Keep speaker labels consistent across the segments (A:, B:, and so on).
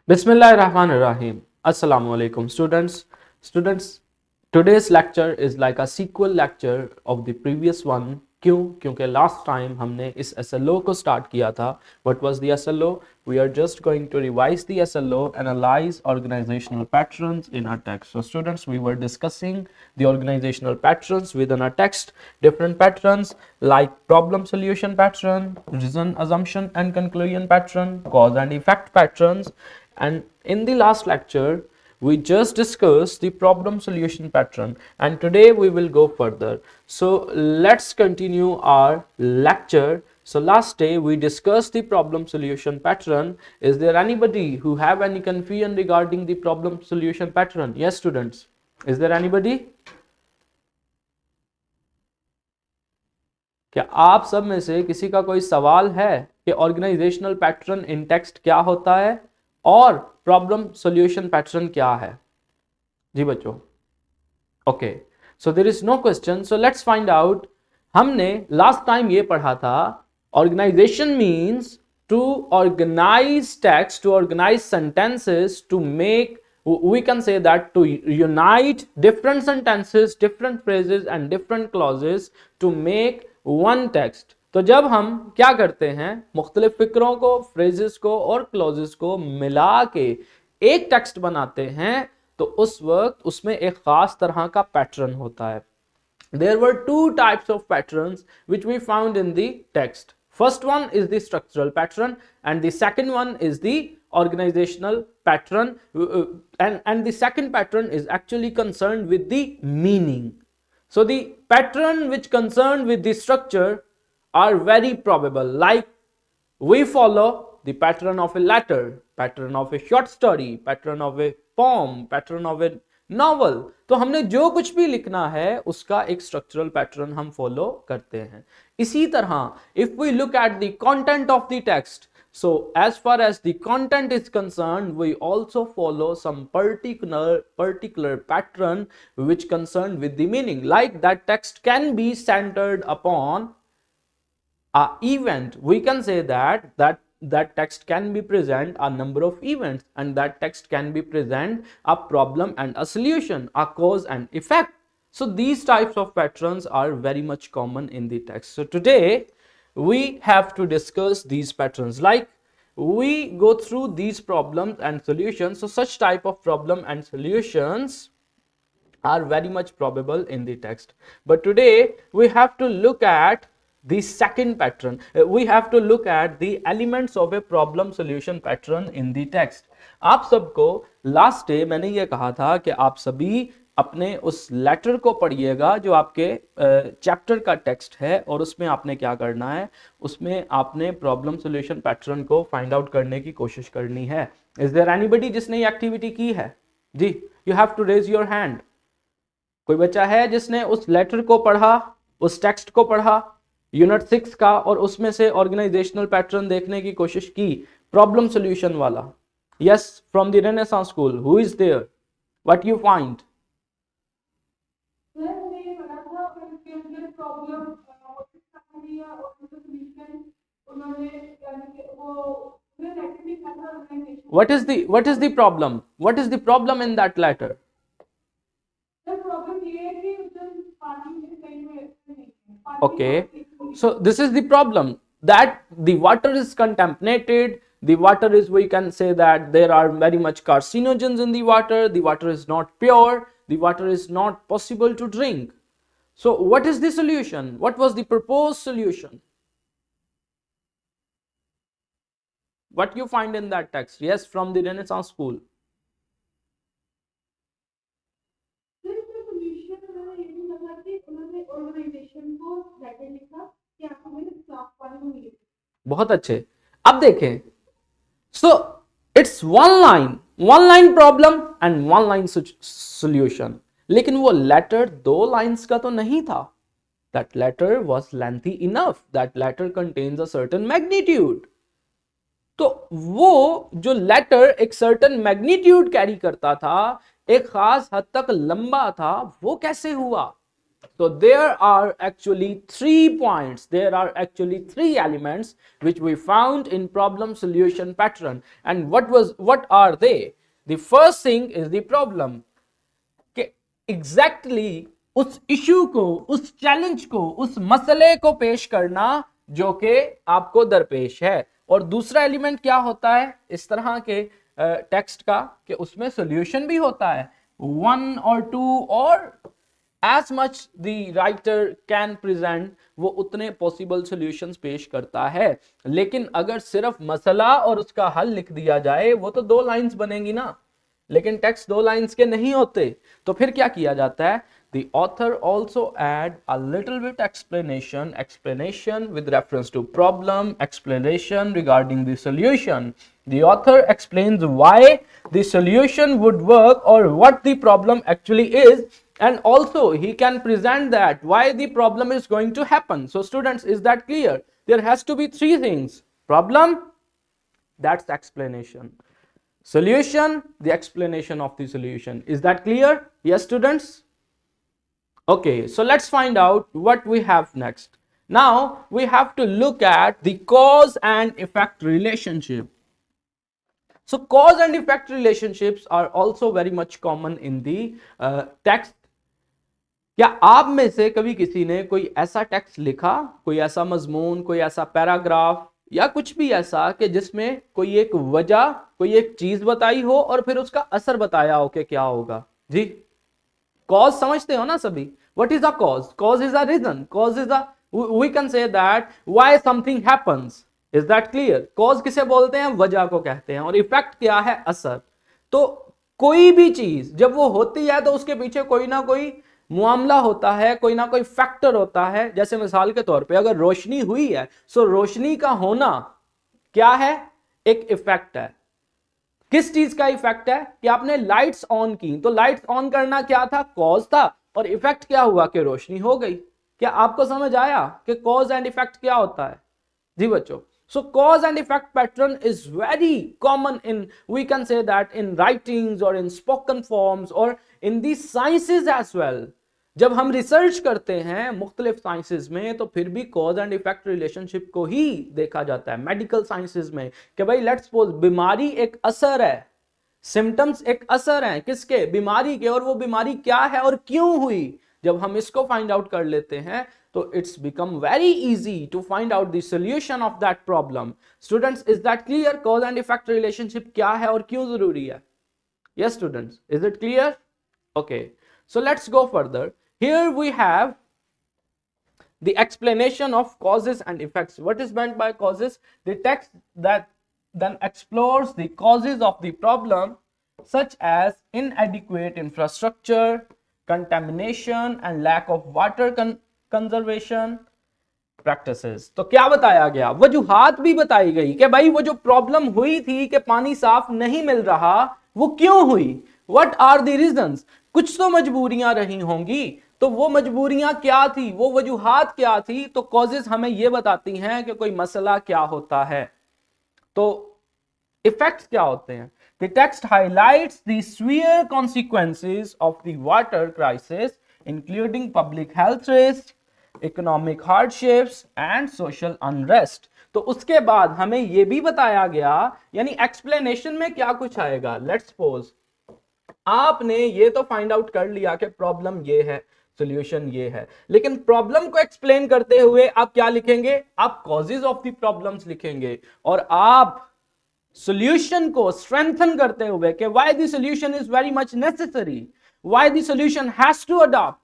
A: Bismillahirrahmanirrahim. Assalamu alaikum students. Students, today's lecture is like a sequel lecture of the previous one. क्यों? क्योंकि last time हमने इस SLO को start किया था. What was the SLO? We are just going to revise the SLO, analyze organizational patterns in our text. So students, we were discussing the organizational patterns within our text, different patterns like problem solution pattern, reason assumption and conclusion pattern, cause and effect patterns. And in the last lecture, we just discussed the problem solution pattern, and today we will go further. So let's continue our lecture. So last day we discussed the problem solution pattern. Is there anybody who have any confusion regarding the problem solution pattern? Yes, students. Is there anybody? क्या आप सब में से किसी का कोई सवाल है कि ऑर्गेनाइजेशनल पैटर्न इन टेक्स्ट क्या होता है और प्रॉब्लम सॉल्यूशन पैटर्न क्या है? जी बच्चों, okay, so there is no question. So let's find out. हमने लास्ट टाइम ये पढ़ा था, organisation means to organise text, to organise sentences, to make, we can say that to unite different sentences, different phrases and different clauses to make one text. तो जब हम क्या करते हैं, मुख्तलिफ फिक्रों को, फ्रेजेस को और क्लॉजेस को मिला के एक टेक्स्ट बनाते हैं, तो उस वक्त उसमें एक खास तरह का पैटर्न होता है. There were two types of patterns which we found in the text. First one is the structural pattern and the second one is the organizational pattern, and the second pattern is actually concerned with the meaning. So the pattern which concerned with the structure are very probable, like we follow the pattern of a letter, pattern of a short story, pattern of a poem, pattern of a novel. तो हमने जो कुछ भी लिखना है उसका एक structural pattern हम फॉलो करते हैं. इसी तरह if we look at the content of the text, so as far as the content is concerned, we also follow some particular pattern which concerned with the meaning, like that text can be centered upon a event. We can say that text can be present a number of events, and that text can be present a problem and a solution, a cause and effect. So these types of patterns are very much common in the text. So today we have to discuss these patterns, like we go through these problems and solutions. So such type of problem and solutions are very much probable in the text. But today we have to look at the second pattern. We have to look at the elements of a problem solution pattern in the text. आप सबको last day मैंने ये कहा था कि आप सभी अपने उस लेटर को पढ़िएगा जो आपके चैप्टर का टेक्स्ट है, और उसमें आपने क्या करना है, उसमें आपने प्रॉब्लम सॉल्यूशन पैटर्न को फाइंड आउट करने की कोशिश करनी है. इज देयर एनीबडी जिसने ये एक्टिविटी की है? जी, you have to raise your hand. कोई बच्चा है जिसने उस लेटर को पढ़ा, उस टेक्स्ट को पढ़ा, यूनिट 6 का, और उसमें से ऑर्गेनाइजेशनल पैटर्न देखने की कोशिश की, प्रॉब्लम सॉल्यूशन वाला? Yes, from the renaissance school, who is there? What you find? what is the problem? What is the problem in that letter? Okay, so this is the problem, that the water is contaminated. The water is, we can say that there are very much carcinogens in the water is not pure, the water is not possible to drink. So what is the solution? What was the proposed solution? What you find in that text? Yes, from the Renaissance school. बहुत अच्छे. अब देखें, so it's one line problem and one line solution. लेकिन वो letter 2 lines का तो नहीं था. That letter was lengthy enough. That letter contains a certain magnitude. तो वो जो लेटर एक सर्टन मैग्नीट्यूड कैरी करता था, एक खास हद तक लंबा था, वो कैसे हुआ? So there are actually 3 points, there are actually 3 elements which we found in problem solution pattern. And what are they? The first thing is the problem. कि एग्जैक्टली उस इश्यू को, उस चैलेंज को, उस मसले को पेश करना जो कि आपको दरपेश है। और दूसरा एलिमेंट क्या होता है इस तरह के टेक्स्ट का कि उसमें सॉल्यूशन भी होता है, 1 और 2 और as much the writer can present, वो उतने पॉसिबल सॉल्यूशंस पेश करता है। लेकिन अगर सिर्फ मसला और उसका हल लिख दिया जाए वो तो 2 लाइंस बनेंगी ना, लेकिन टेक्स्ट 2 लाइंस के नहीं होते। तो फिर क्या किया जाता है? The author also add a little bit explanation with reference to problem, explanation regarding the solution. The author explains why the solution would work or what the problem actually is, and also he can present that why the problem is going to happen. So students, is that clear? There has to be 3 things: problem, that's explanation; solution, the explanation of the solution. Is that clear? Yes students? Okay, so let's find out what we have next. Now we have to look at the cause and effect relationship. So cause and effect relationships are also very much common in the text. क्या आप में से कभी किसी ने कोई ऐसा text लिखा, कोई ऐसा मजमून, कोई ऐसा पैराग्राफ या कुछ भी ऐसा कि जिसमें कोई एक वजह, कोई एक चीज बताई हो और फिर उसका असर बताया हो कि क्या होगा? जी, कॉज समझते हो ना सभी? What is a cause? Cause is a reason, cause is a, we can say that why something happens. Is that clear? Cause किसे बोलते हैं? वजह को कहते हैं। और इफेक्ट क्या है? असर। तो कोई भी चीज जब वो होती है तो उसके पीछे कोई ना कोई मामला होता है, कोई ना कोई फैक्टर होता है। जैसे मिसाल के तौर पे अगर रोशनी हुई है, सो रोशनी का होना क्या है? एक इफेक्ट है। किस चीज का इफेक्ट है? कि आपने लाइट्स ऑन की, तो लाइट्स ऑन करना क्या था? कॉज था। और इफेक्ट क्या हुआ? कि रोशनी हो गई। क्या आपको समझ आया कि कॉज एंड इफेक्ट क्या होता है? जी बच्चों, so cause and effect pattern is very common in, we can say that in writings or in spoken forms or in the sciences as well. जब हम रिसर्च करते हैं मुख्तलिफ साइंसेज में तो फिर भी कॉज एंड इफेक्ट रिलेशनशिप को ही देखा जाता है। मेडिकल साइंसेज में कि भाई लेट्स सपोज बीमारी एक असर है, सिम्टम्स एक असर हैं किसके? बीमारी के। और वो बीमारी क्या है और क्यों हुई? जब हम इसको फाइंड आउट कर लेते हैं तो it's become very easy to find out the solution of that problem. Students, is that clear? Cause and effect relationship क्या है और क्यों जरूरी है? Yes students, is it clear? Okay, so let's go further. Here we have the explanation of causes and effects. What is meant by causes? The text that then explores the causes of the problem, such as inadequate infrastructure, contamination and lack of water conservation practices. तो क्या बताया गया? वजूहात भी बताई गई कि भाई वो जो प्रॉब्लम हुई थी कि पानी साफ नहीं मिल रहा, वो क्यों हुई? What are the reasons? कुछ तो मजबूरियां रही होंगी, तो वो मजबूरियां क्या थी, वो वजूहात क्या थी? तो कॉजेज हमें ये बताती हैं कि कोई मसला क्या होता है। तो इफेक्ट्स क्या होते हैं? The text highlights the severe consequences of the water crisis, including public health risks, economic hardships and social unrest. तो उसके बाद हमें यह भी बताया गया, यानी एक्सप्लेनेशन में क्या कुछ आएगा? लेट्स सपोज आपने ये तो फाइंड आउट कर लिया कि प्रॉब्लम ये है, सॉल्यूशन ये है, लेकिन प्रॉब्लम को एक्सप्लेन करते हुए आप क्या लिखेंगे? आप कॉजेज ऑफ द प्रॉब्लम्स लिखेंगे। और आप सॉल्यूशन को स्ट्रेंथन करते हुए कि why the solution is very much necessary, why the solution has to adopt,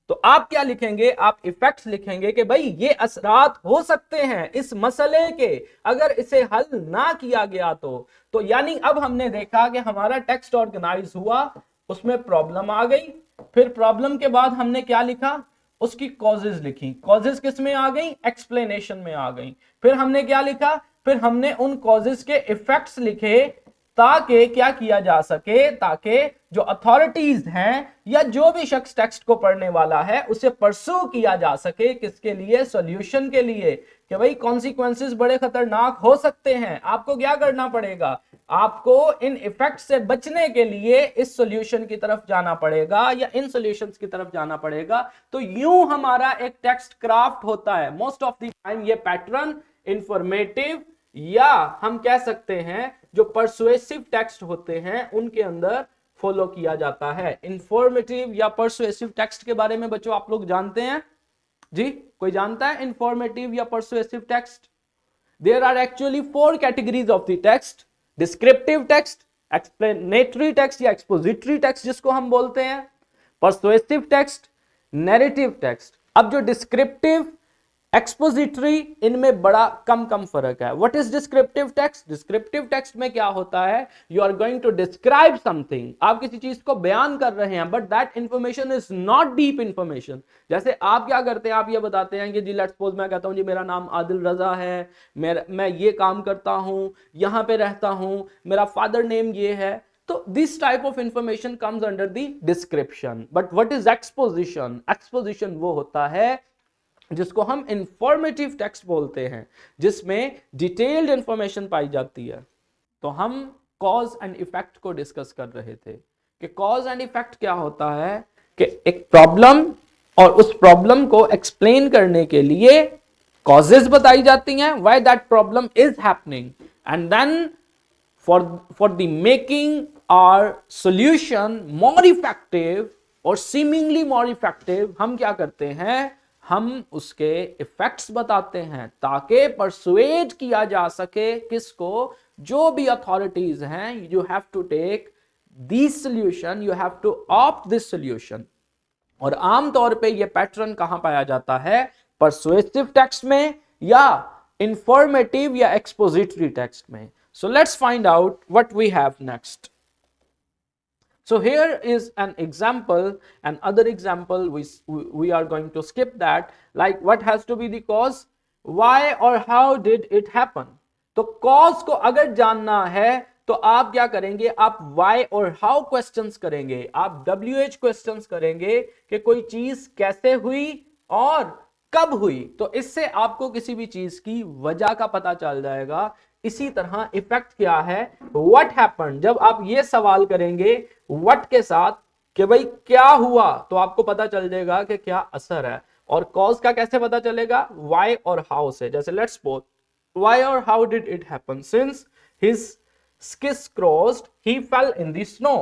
A: तो आप क्या लिखेंगे? आप इफेक्ट्स लिखेंगे कि भाई ये असरात हो सकते हैं इस मसले के अगर इसे हल ना किया गया तो यानी अब हमने देखा कि हमारा टेक्स्ट ऑर्गेनाइज हुआ, उसमें प्रॉब्लम आ गई, फिर प्रॉब्लम के बाद हमने क्या लिखा? उसकी कॉजेज लिखी। कॉजेज किस में आ गई? एक्सप्लेनेशन में आ गई। फिर हमने क्या लिखा? फिर हमने उन कॉजेज के इफेक्ट्स लिखे ताकि क्या किया जा सके, ताकि जो अथॉरिटीज हैं या जो भी शख्स टेक्स्ट को पढ़ने वाला है उसे परसू किया जा सके। किसके लिए? सॉल्यूशन के लिए। कि भाई कॉन्सिक्वेंसेस बड़े खतरनाक हो सकते हैं। आपको क्या करना पड़ेगा? आपको इन इफेक्ट से बचने के लिए इस सॉल्यूशन की तरफ जाना पड़ेगा या इन सॉल्यूशंस की तरफ जाना पड़ेगा। तो यूं हमारा एक टेक्स्ट क्राफ्ट होता है। मोस्ट ऑफ द टाइम ये पैटर्न इंफॉर्मेटिव या हम कह सकते हैं जो परसुएसिव टेक्स्ट होते हैं उनके अंदर फॉलो किया जाता है। इंफॉर्मेटिव या परसुएसिव टेक्स्ट के बारे में बच्चों आप लोग जानते हैं जी? कोई जानता है इंफॉर्मेटिव या persuasive text? There are actually 4 categories of the text: descriptive text, explanatory text या expository text जिसको हम बोलते हैं, persuasive text, narrative text। अब जो descriptive, expository, इनमें बड़ा कम फर्क है। What is descriptive text? Descriptive text में क्या होता है? You are going to describe something, आप किसी चीज को बयान कर रहे हैं, but that information is not deep information। जैसे आप क्या करते हैं, आप ये बताते हैं कि जी लेट्स सपोज मैं कहता हूं जी मेरा नाम आदिल रजा है, मैं ये काम करता हूं, यहां पे रहता हूं, मेरा फादर नेम ये है। तो this type of information comes under the description. But what is exposition? Exposition वो होता है जिसको हम इंफॉर्मेटिव टेक्स्ट बोलते हैं, जिसमें डिटेल्ड इंफॉर्मेशन पाई जाती है। तो हम कॉज एंड इफेक्ट को डिस्कस कर रहे थे कि कॉज एंड इफेक्ट क्या होता है कि एक प्रॉब्लम और उस प्रॉब्लम को एक्सप्लेन करने के लिए कॉजेज बताई जाती हैं, why that problem is happening, and then for the making our solution more effective और सीमिंगली मोर इफेक्टिव हम क्या करते हैं, हम उसके इफेक्ट्स बताते हैं ताकि परसुएड किया जा सके किसको, जो भी अथॉरिटीज हैं। You have to take this solution, you have to opt this solution. और आमतौर पे ये पैटर्न कहां पाया जाता है? परसुएसिव टेक्स्ट में या इंफॉर्मेटिव या एक्सपोजिटरी टेक्स्ट में। So let's find out what we have next. So here is an example, and other example we are going to skip that, like what has to be the cause, why or how did it happen। तो cause को अगर जानना है तो आप क्या करेंगे, आप why और how questions करेंगे, आप WH questions करेंगे कि कोई चीज कैसे हुई और कब हुई। तो इससे आपको किसी भी चीज की वजह का पता चल जाएगा। इसी तरह इफेक्ट क्या है, व्हाट हैपेंड। जब आप ये सवाल करेंगे व्हाट के साथ कि भाई क्या हुआ, तो आपको पता चल जाएगा कि क्या असर है। और कॉज का कैसे पता चलेगा, व्हाई और हाउ से। जैसे लेट्स सपोज व्हाई और how did it happen, since his स्किट्स crossed he fail in the snow.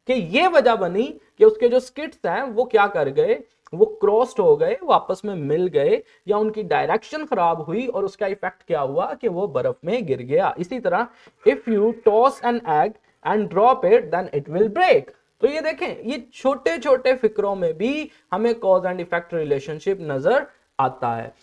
A: कि ये वजह बनी कि उसके जो स्किट्स हैं वो क्या कर गए, वो क्रॉस्ड हो गए, वो आपस में मिल गए, या उनकी डायरेक्शन खराब हुई और उसका इफेक्ट क्या हुआ कि वो बर्फ में गिर गया। इसी तरह if you toss an egg and drop it then it will break. तो ये देखें, ये छोटे छोटे फिक्रों में भी हमें कॉज एंड इफेक्ट रिलेशनशिप नजर आता है।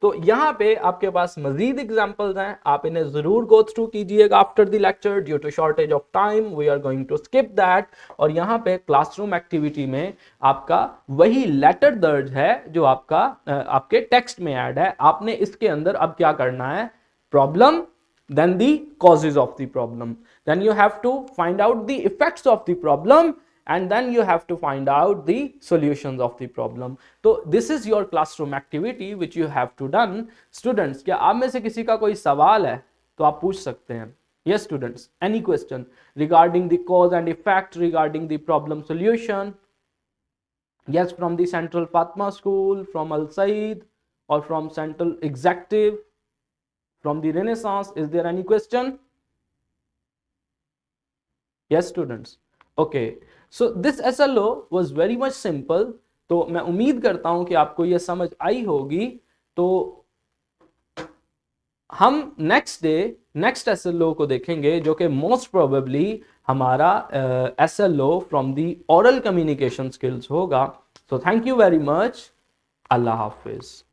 A: तो यहाँ पे आपके पास मजीद एग्जांपल्स हैं, आप इन्हें जरूर गो थ्रू कीजिएगा after the lecture. Due to shortage of time we are going to skip that. और यहाँ पे क्लासरूम एक्टिविटी में आपका वही लेटर दर्ज है जो आपका आपके टेक्स्ट में ऐड है। आपने इसके अंदर अब क्या करना है, problem, then the causes of the problem, then you have to find out the effects of the problem, and then you have to find out the solutions of the problem. So this is your classroom activity which you have to done. Students, क्या आप में से किसी का कोई सवाल है तो आप पूछ सकते हैं। Yes students, any question regarding the cause and effect, regarding the problem solution? Yes, from the Central Fatma School, from Al Said, or from Central Executive, from the Renaissance, is there any question? Yes students, okay, so this SLO was very much simple। तो मैं उम्मीद करता हूं कि आपको यह समझ आई होगी। तो हम नेक्स्ट डे नेक्स्ट SLO को देखेंगे जो कि मोस्ट प्रोबेबली हमारा SLO from the oral communication skills होगा। So thank you very much, अल्लाह हाफिज।